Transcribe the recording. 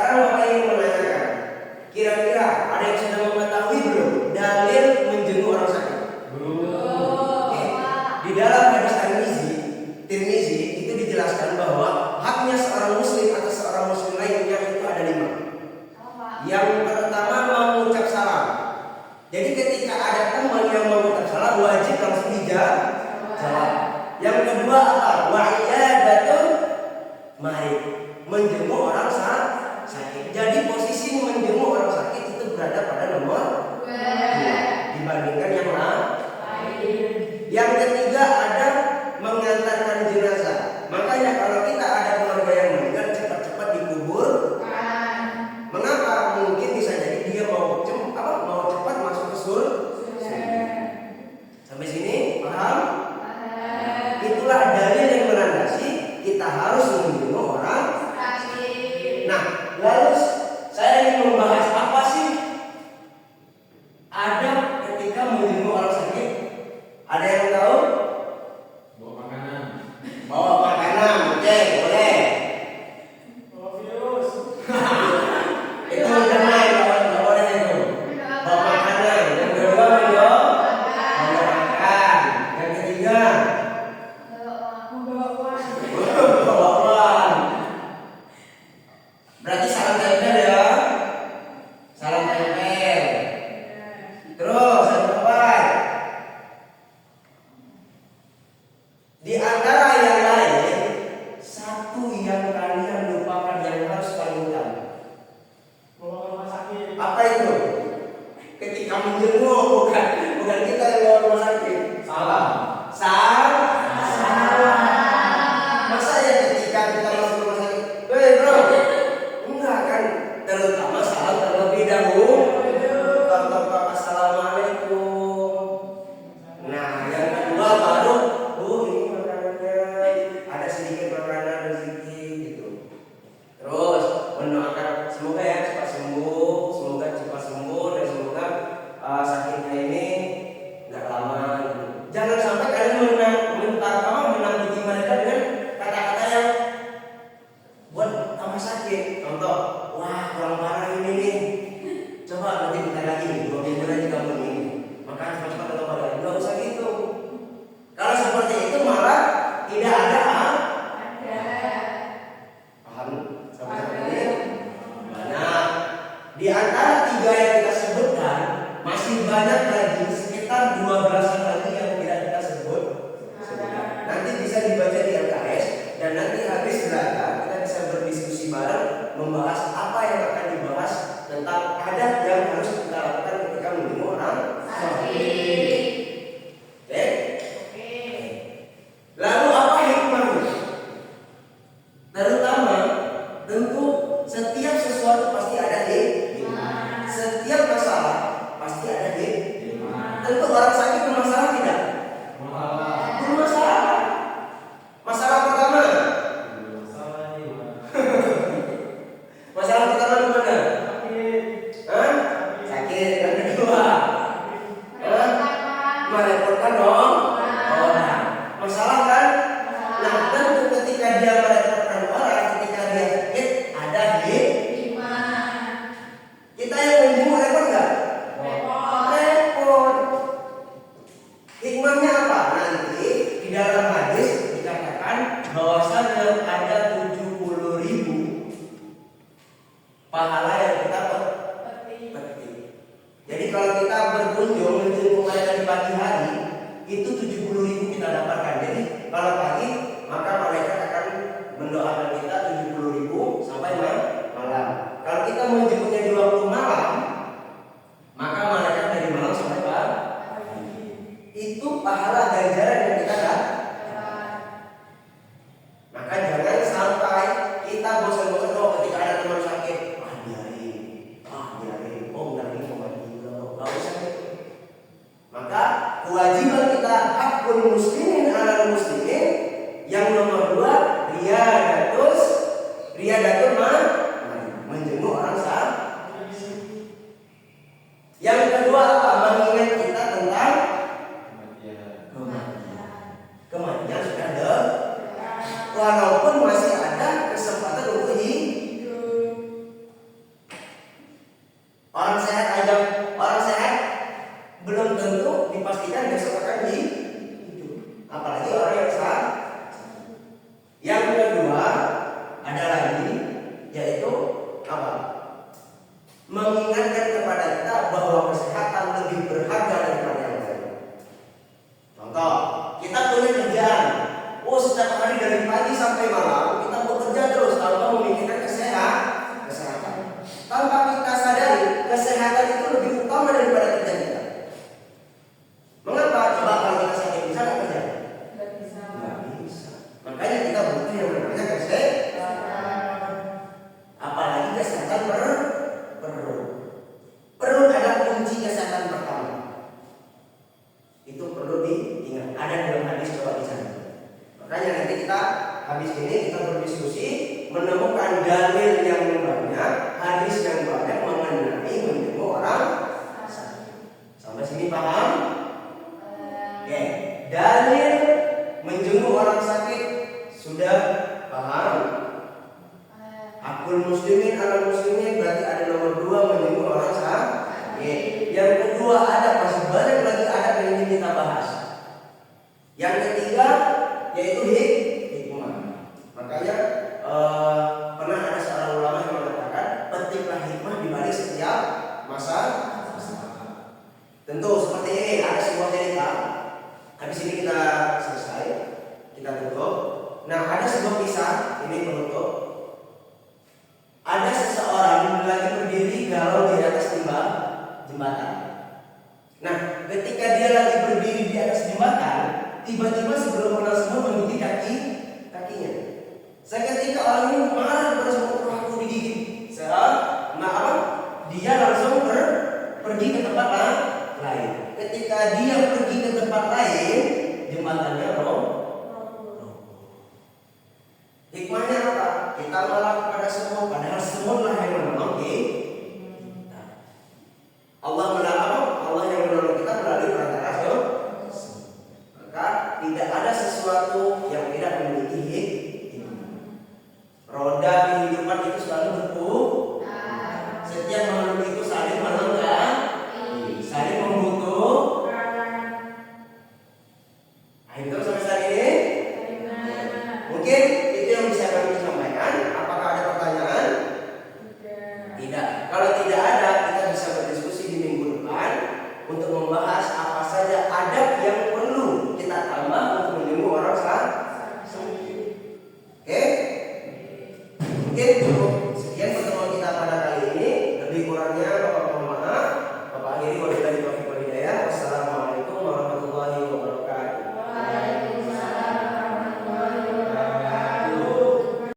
Sekarang Bapak ingin menanyakan, kira-kira ada yang sudah mengetahui belum dalil menjenguk orang sakit? Oke. Di dalam hadis Tirmizi itu dijelaskan bahwa haknya seorang muslim atas seorang muslim lainnya itu ada 5. Yang pertama mengucap salam. Jadi ketika ada teman yang mengucap salam wajib langsung dijawab. Yang kedua apa? Wa'iyadatul marid, menjenguk orang sakit. Jadi posisi menjenguk orang sakit itu berada pada nomor 2 dibandingkan yang lain. Yang ketiga ada mengantarkan jenazah. Makanya kalau kita ada keluarga yang meninggal cepat-cepat dikubur. Mengapa? Mungkin bisa jadi dia mau cepat masuk ke surga. Sampai sini paham? Itulah dalil yang melandasi kita harus menjenguk orang sakit. Nah, lalu saya ingin membahas apa sih adab ketika menjenguk orang sakit? Ada yang tahu? Bawa makanan, oke, boleh. Bawa virus. Itu jangan, nggak boleh itu. Bawa makanan. Yang kedua bawa makan. Yang ketiga bawa uang. Berarti salam tempel ya. Salam tempel. Terus yang keempat, di antara yang lain, satu yang kalian lupakan yang harus kalian tahu. Bawa rumah sakit. Apa itu? Ketika menjenguk, bukan kita yang bawa rumah sakit. Salam. Masa ya ketika kita masuk rumah sakit, "Hei bro," enggak kan? Terutama salam terlebih dahulu. Assalamualaikum. Nah, yang kedua baru, ini makanannya, ada sedikit makanan rezeki gitu. Terus mendoakan semoga ya cepat sembuh, dan semoga sakitnya ini nggak lama. Gitu. Jangan sampai kalian menangguti mereka dengan kata-kata yang buat tambah sakit. Contoh, wah kurang parah ini nih. Coba nanti bentar lagi 2 minggu lagi kamu ini. Maka cepat-cepat atau pada nggak usah gitu. Kalau seperti itu malah tidak ada. Paham? Sampai ini banyak. Di antara 3 yang kita sebutkan masih banyak lagi, sekitar 12 lagi yang tidak kita sebut. Nanti bisa dibaca di LKS dan nanti habis belajar kita bisa berdiskusi bareng membahas apa yang akan dibahas tentang adab yang harus kita lakukan ketika menjenguk orang sakit. Oke? Lalu apa hikmahnya? Terutama tentu setiap sesuatu pasti ada hikmah. Setiap masalah pasti ada hikmah. Tentu orang sakit bermasalah tidak? Bermasalah. Masalah pertama. Masalah pertama gimana? Sakit. Yang kedua, merepotkan dong. Masalah kan? Nah, tentu ketika dia merepotkan orang, ketika dia sakit, ada hikmah. Kita yang menjenguk repot nggak? Repot. Hikmahnya apa? Nanti di dalam hadis dikatakan bahwasanya ada 70.000 pahala yang kita petik. Jadi kalau kita berkunjung menjenguk mereka di pagi hari, itu 70.000 kita dapatkan. Jadi kalau pagi maka mereka akan mendoakan kita 70.000 sampai malam. Kalau kita menjenguknya di waktu malam, maka mereka dari malam sampai pagi. Itu pahala ganjaran yang kita dapat. Maka jangan sampai kita bosan-bosan ketika ada teman sakit, biarin, enggak ini obat juga, nggak usah. Maka kewajiban kita hakul muslimin ala muslimin mengingatkan kepada kita bahwa kesehatan lebih berharga daripada yang lain. Contoh, kita punya kerjaan, setiap hari dari pagi sampai malam kita bekerja terus tanpa memikirkan kesehatan. Tanpa kita sadari, kesehatan itu lebih utama daripada kerja kita. Mengapa? Coba kalau kita sakit bisa nggak kerja? Nggak bisa. Makanya kita butuh yang namanya kesehatan. Apalagi kesehatan perut. Perut adalah kunci kesehatan pertama. Itu perlu diingat. Ada dalam hadis, coba dicari. Makanya nanti kita habis ini kita berdiskusi menemukan dalil yang banyak, hadis yang banyak mengenai menjenguk orang sakit. Sampai sini paham? Oke. Dalil menjenguk orang sakit sudah paham? Akul muslimin ala muslimin berarti ada nomor 2 menjenguk orang sakit. Yang kedua ada masih banyak lagi adab yang ingin kita bahas. Yang ketiga yaitu hikmah. Makanya pernah ada seorang ulama yang mengatakan pentinglah hikmah di balik setiap masalah. Tentu seperti ini ada sebuah cerita. Habis ini kita selesai, kita tutup. Nah ada sebuah kisah ini penutup. Ada seseorang lagi berdiri galau di atas jembatan. Nah ketika dia lagi berdiri di atas jembatan, tiba-tiba sebelum orang semua menggigit kakinya. Seketika orang ini marah kepada semua aku digigit. Dia langsung pergi ke tempat lain. Ketika dia pergi ke tempat lain, jembatannya roboh. Hikmahnya apa? Kita malah kepada semua, padahal semualah yang menolong kita. Allah yang menolong kita melalui perantara maka tidak ada sesuatu yang tidak memiliki hikmah. Roda kehidupan itu selalu berputar. Setiap makhluk itu saling melengkapi, saling membutuhkan. Itu sampai saat ini. Mungkin itu yang bisa kami sampaikan. Apakah ada pertanyaan? Tidak. Kalau tidak ada, kita bisa